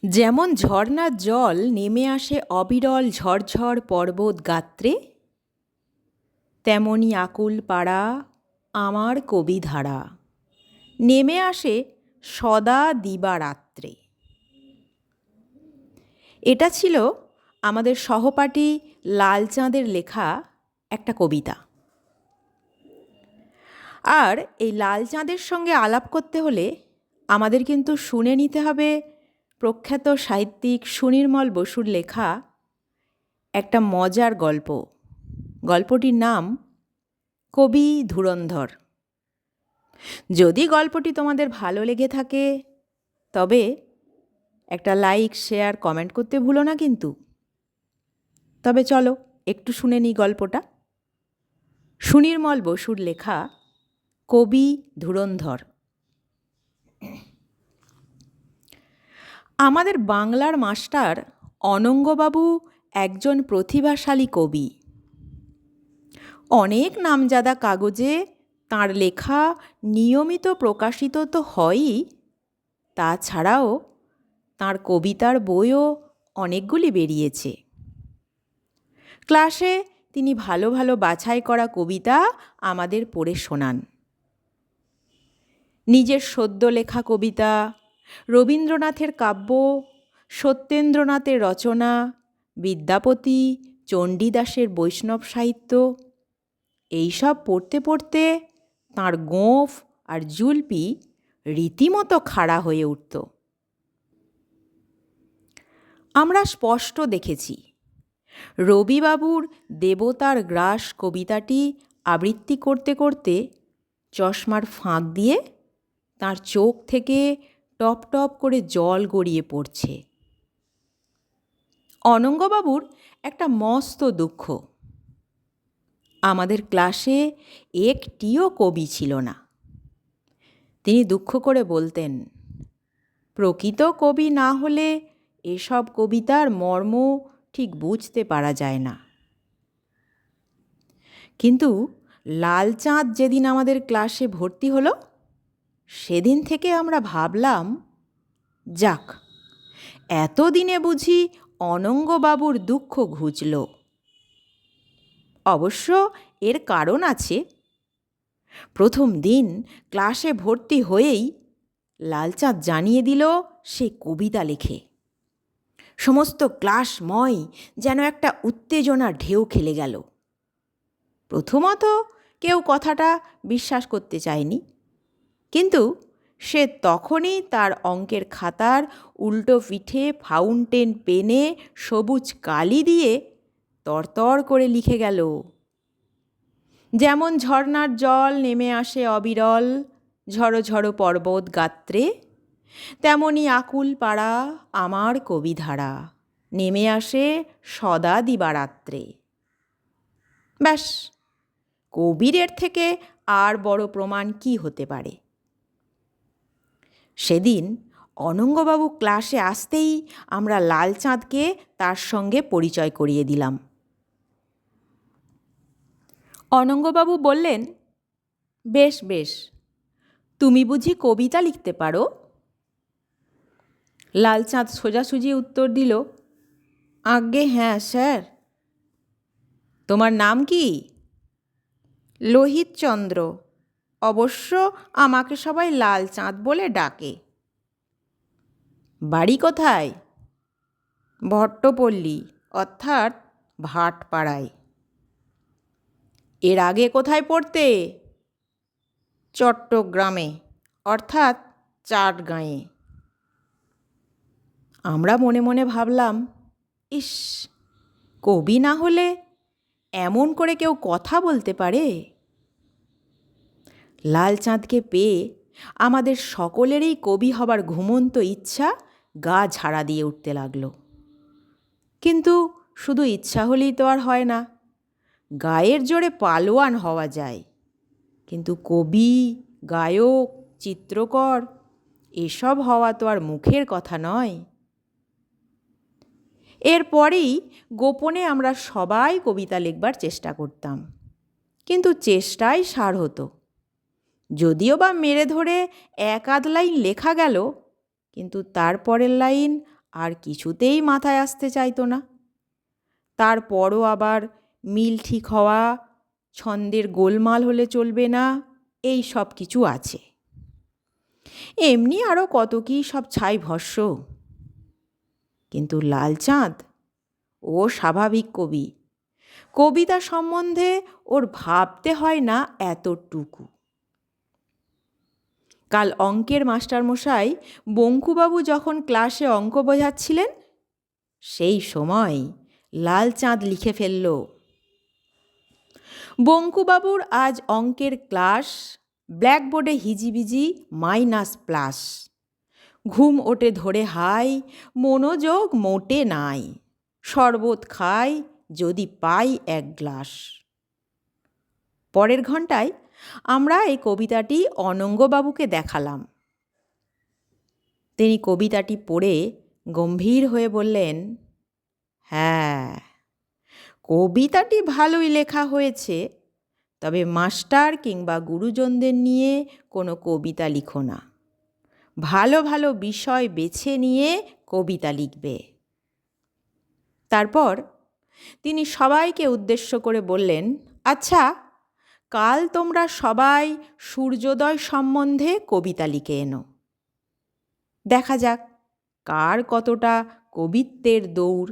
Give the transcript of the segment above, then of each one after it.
যেমন ঝর্ণার জল নেমে আসে অবিরল ঝরঝর পর্বত গাত্রে, তেমনি আকুল পাড়া আমার কবিধারা নেমে আসে সদা দিবারাত্রে। এটা ছিল আমাদের সহপাঠী লালচাঁদের লেখা একটা কবিতা। আর এই লালচাঁদের সঙ্গে আলাপ করতে হলে আমাদের কিন্তু শুনে নিতে হবে প্রখ্যাত সাহিত্যিক সুনির্মল বসুর লেখা একটা মজার গল্প। গল্পটির নাম কবি ধুরন্ধর। যদি গল্পটি তোমাদের ভালো লেগে থাকে তবে একটা লাইক, শেয়ার, কমেন্ট করতে ভুলো না কিন্তু। তবে চলো একটু শুনে নিই গল্পটা। সুনির্মল বসুর লেখা কবি ধুরন্ধর। আমাদের বাংলার মাস্টার অনঙ্গবাবু একজন প্রতিভাশালী কবি। অনেক নামজাদা কাগজে তাঁর লেখা নিয়মিত প্রকাশিত তো হয়ই, তাছাড়াও তাঁর কবিতার বইও অনেকগুলি বেরিয়েছে। ক্লাসে তিনি ভালো ভালো বাছাই করা কবিতা আমাদের পড়ে শোনান। নিজের সদ্য লেখা কবিতা, রবীন্দ্রনাথের কাব্য, সত্যেন্দ্রনাথের রচনা, বিদ্যাপতি, চণ্ডীদাসের বৈষ্ণব সাহিত্য এইসব পড়তে পড়তে তাঁর গোঁফ আর জুলপি রীতিমতো খাড়া হয়ে উঠত। আমরা স্পষ্ট দেখেছি রবিবাবুর দেবতার গ্রাস কবিতাটি আবৃত্তি করতে করতে চশমার ফাঁক দিয়ে তাঁর চোখ থেকে টপ টপ করে জল গড়িয়ে পড়ছে। অনঙ্গবাবুর একটা মস্ত দুঃখ, আমাদের ক্লাসে একটিও কবি ছিল না। তিনি দুঃখ করে বলতেন, প্রকৃত কবি না হলে এসব কবিতার মর্ম ঠিক বুঝতে পারা যায় না। কিন্তু লালচাঁদ যেদিন আমাদের ক্লাসে ভর্তি হলো সেদিন থেকে আমরা ভাবলাম, যাক, এতদিনে বুঝি অনঙ্গবাবুর দুঃখ ঘুচল। অবশ্য এর কারণ আছে। প্রথম দিন ক্লাসে ভর্তি হয়েই লালচাঁদ জানিয়ে দিল সে কবিতা লেখে। সমস্ত ক্লাসময় যেন একটা উত্তেজনার ঢেউ খেলে গেল। প্রথমত কেউ কথাটা বিশ্বাস করতে চায়নি, কিন্তু সে তখনই তার অঙ্কের খাতার উল্টো পিঠে ফাউন্টেন পেনে সবুজ কালি দিয়ে তরতর করে লিখে গেল, যেমন ঝর্ণার জল নেমে আসে অবিরল ঝড়ো ঝড়ো পর্বত গাত্রে, তেমনি আকুল পাড়া আমার কবিধারা নেমে আসে সদা দিবারাত্রে। ব্যাস, কবির এর থেকে আর বড় প্রমাণ কি হতে পারে? সেদিন অনঙ্গবাবু ক্লাসে আসতেই আমরা লালচাঁদকে তার সঙ্গে পরিচয় করিয়ে দিলাম। অনঙ্গবাবু বললেন, বেশ বেশ, তুমি বুঝি কবিতা লিখতে পারো? লালচাঁদ সোজাসুজি উত্তর দিল, আজ্ঞে হ্যাঁ স্যার। তোমার নাম কি? লোহিতচন্দ্র, অবশ্য আমাকে সবাই লালচাঁদ বলে ডাকে। বাড়ি কোথায়? ভট্টপল্লী, অর্থাৎ ভাটপাড়ায়। এর আগে কোথায় পড়তে? চট্টগ্রামে, অর্থাৎ চাটগাঁয়ে। আমরা মনে মনে ভাবলাম, ইস, কবি না হলে এমন করে কেউ কথা বলতে পারে? লালচাঁদকে পেয়ে আমাদের সকলেরই কবি হবার ঘুমন্ত ইচ্ছা গা ঝাড়া দিয়ে উঠতে লাগলো। কিন্তু শুধু ইচ্ছা হলেই তো আর হয় না। গায়ের জোরে পালোয়ান হওয়া যায়, কিন্তু কবি, গায়ক, চিত্রকর এসব হওয়া তো আর মুখের কথা নয়। এরপরেই গোপনে আমরা সবাই কবিতা লিখবার চেষ্টা করতাম, কিন্তু চেষ্টাই সার হতো। যদিও বা মেরে ধরে এক আধ লাইন লেখা গেল, কিন্তু তারপরের লাইন আর কিছুতেই মাথায় আসতে চাইতো না। তারপরও আবার মিল ঠিক হওয়া, ছন্দের গোলমাল হলে চলবে না, এই সব কিছু আছে। এমনি আরও কত কী সব ছাই ভস্য। কিন্তু লালচাঁদ ও স্বাভাবিক কবি, কবিতা সম্বন্ধে ওর ভাবতে হয় না এতটুকু। কাল অঙ্কের মাস্টারমশাই বঙ্কুবাবু যখন ক্লাসে অঙ্ক বোঝাচ্ছিলেন, সেই সময় লালচাঁদ লিখে ফেলল, বঙ্কুবাবুর আজ অঙ্কের ক্লাস, ব্ল্যাকবোর্ডে হিজিবিজি -+। ঘুম ওঠে ধরে হাই, মনোযোগ মোটে নাই, শরবত খাই যদি পাই 1 গ্লাস। পরের ঘন্টায় আমরা এই কবিতাটি অনঙ্গবাবুকে দেখালাম। তিনি কবিতাটি পড়ে গম্ভীর হয়ে বললেন, হ্যাঁ, কবিতাটি ভালোই লেখা হয়েছে, তবে মাস্টার কিংবা গুরুজনদের নিয়ে কোনো কবিতা লিখো না। ভালো ভালো বিষয় বেছে নিয়ে কবিতা লিখবে। তারপর তিনি সবাইকে উদ্দেশ্য করে বললেন, আচ্ছা, কাল তোমরা সবাই সূর্যোদয় সম্বন্ধে কবিতা লিখে এনো। দেখা যাক কার কতটা কবিত্বের দৌড়।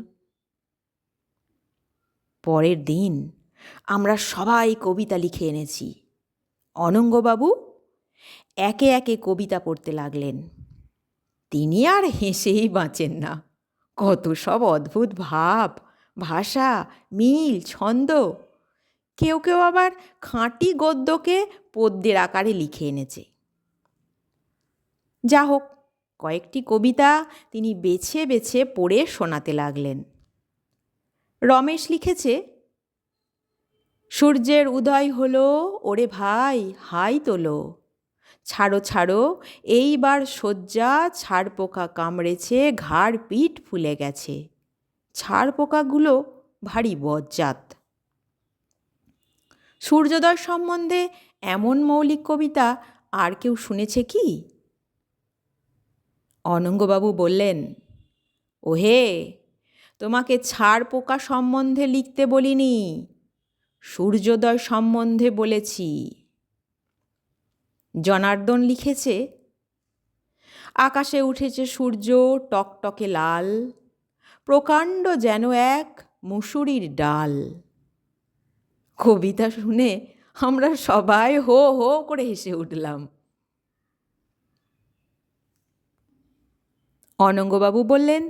পরের দিন আমরা সবাই কবিতা লিখে এনেছি। অনঙ্গবাবু একে একে কবিতা পড়তে লাগলেন। তিনি আর হেসেই বাঁচেন না। কত সব অদ্ভুত ভাব, ভাষা, মিল, ছন্দ। কেউ কেউ আবার খাঁটি গদ্যকে পদ্যের আকারে লিখে এনেছে। যা হোক, কয়েকটি কবিতা তিনি বেছে বেছে পড়ে শোনাতে লাগলেন। রমেশ লিখেছে, সূর্যের উদয় হলো, ওরে ভাই হাই তোলো, ছাড়ো ছাড়ো এইবার শয্যা, ছাড় পোকা কামড়েছে, ঘাড় পিঠ ফুলে গেছে, ছাড় পোকাগুলো ভারী বজ্জাত। সূর্যোদয় সম্বন্ধে এমন মৌলিক কবিতা আর কেউ শুনেছে কি? অনঙ্গবাবু বললেন, ওহে, তোমাকে ছাড় পোকা সম্বন্ধে লিখতে বলিনি, সূর্যোদয় সম্বন্ধে বলেছি। জনার্দন লিখেছে, আকাশে উঠেছে সূর্য টকটকে লাল, প্রকাণ্ড যেন এক মুসুরির ডাল। কবিতা শুনে আমরা সবাই হো হো করে হেসে উঠলাম। অনঙ্গবাবু বললেন,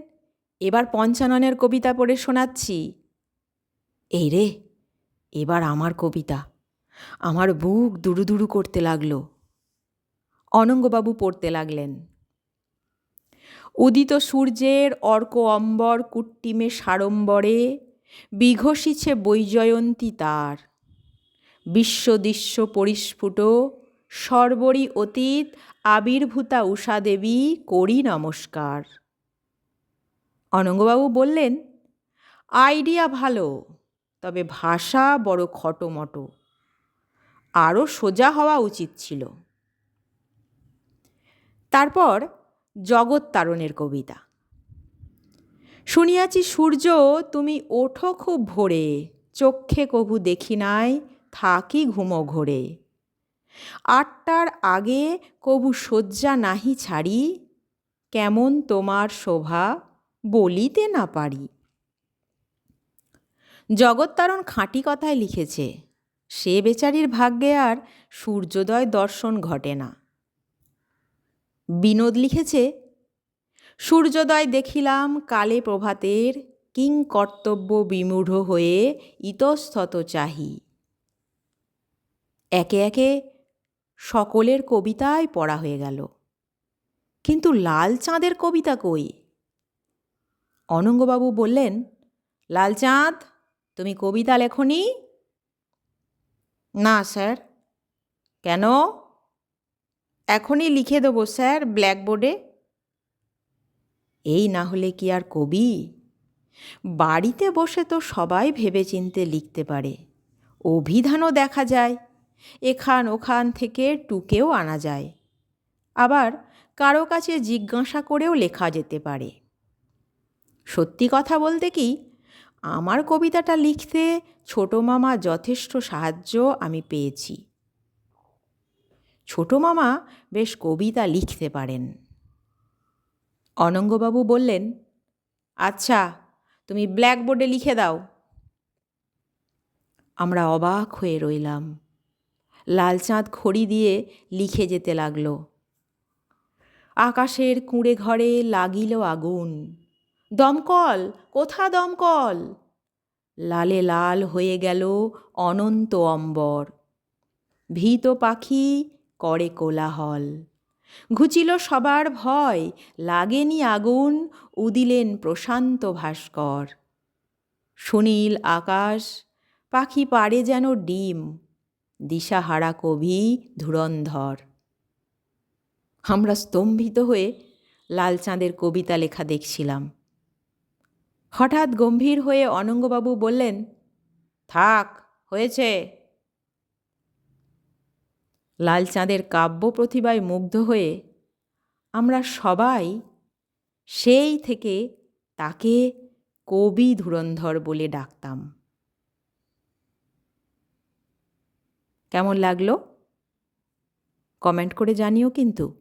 এবার পঞ্চাননের কবিতা পড়ে শোনাচ্ছি। এই রে, এবার আমার কবিতা। আমার বুক দুরুদুরু করতে লাগলো। অনঙ্গবাবু পড়তে লাগলেন, উদিত সূর্যের অর্ক অম্বর কুট্টিমে সাড়ম্বরে, বিঘষিছে বৈজয়ন্তী তার, বিশ্বদৃশ্য পরিস্ফুট, সর্বরী অতীত আবির্ভূতা উষাদেবী করি নমস্কার। অনঙ্গবাবু বললেন, আইডিয়া ভালো, তবে ভাষা বড় খটোমটো, আরও সোজা হওয়া উচিত ছিল। তারপর জগত্তারণের কবিতা। শুনিয়াছি সূর্য তুমি ওঠো খুব ভোরে, চক্ষে কভু দেখি নাই থাকি ঘুমো ঘোরে, 8টার আগে কভু শয্যা নাহি ছাড়ি, কেমন তোমার শোভা বলিতে না পারি। জগত্তারণ খাঁটি কথায় লিখেছে, সে বেচারির ভাগ্যে আর সূর্যোদয় দর্শন ঘটে না। বিনোদ লিখেছে, সূর্যোদয় দেখিলাম কালে প্রভাতের, কিং কর্তব্য বিমূঢ় হয়ে ইতস্তত চাহি। একে একে সকলের কবিতাই পড়া হয়ে গেল, কিন্তু লালচাঁদের কবিতা কই? অনঙ্গবাবু বললেন, লালচাঁদ, তুমি কবিতা লেখনি? না স্যার। কেন? এখনই লিখে দেবো স্যার ব্ল্যাকবোর্ডে। এই না হলে কি আর কবি? বাড়িতে বসে তো সবাই ভেবেচিন্তে লিখতে পারে, অভিধানও দেখা যায়, এখান ওখান থেকে টুকেও আনা যায়, আবার কারো কাছে জিজ্ঞাসা করেও লেখা যেতে পারে। সত্যি কথা বলতে কি, আমার কবিতাটা লিখতে ছোটো মামা যথেষ্ট সাহায্য আমি পেয়েছি। ছোটো মামা বেশ কবিতা লিখতে পারেন। অনঙ্গবাবু বললেন, আচ্ছা, তুমি ব্ল্যাকবোর্ডে লিখে দাও। আমরা অবাক হয়ে রইলাম। লালচাঁদ খড়ি দিয়ে লিখে যেতে লাগল। আকাশের কুঁড়ে ঘরে লাগিল আগুন, দমকল, কোথা দমকল? লালে লাল হয়ে গেল অনন্ত অম্বর, ভীত পাখি করে কোলাহল। ঘুচিল সবার ভয়, লাগেনি আগুন, উদিলেন প্রশান্ত ভাস্কর। সুনীল আকাশ, পাখি পাড়ে যেন ডিম, দিশাহারা কবি ধুরন্ধর। আমরা স্তম্ভিত হয়ে লালচাঁদের কবিতা লেখা দেখছিলাম। হঠাৎ গম্ভীর হয়ে অনঙ্গবাবু বললেন, থাক, হয়েছে। লালচাঁদের কাব্য প্রতিভায় মুগ্ধ হয়ে আমরা সবাই সেই থেকে তাকে কবি ধুরন্ধর বলে ডাকতাম। কেমন লাগলো কমেন্ট করে জানিও কিন্তু।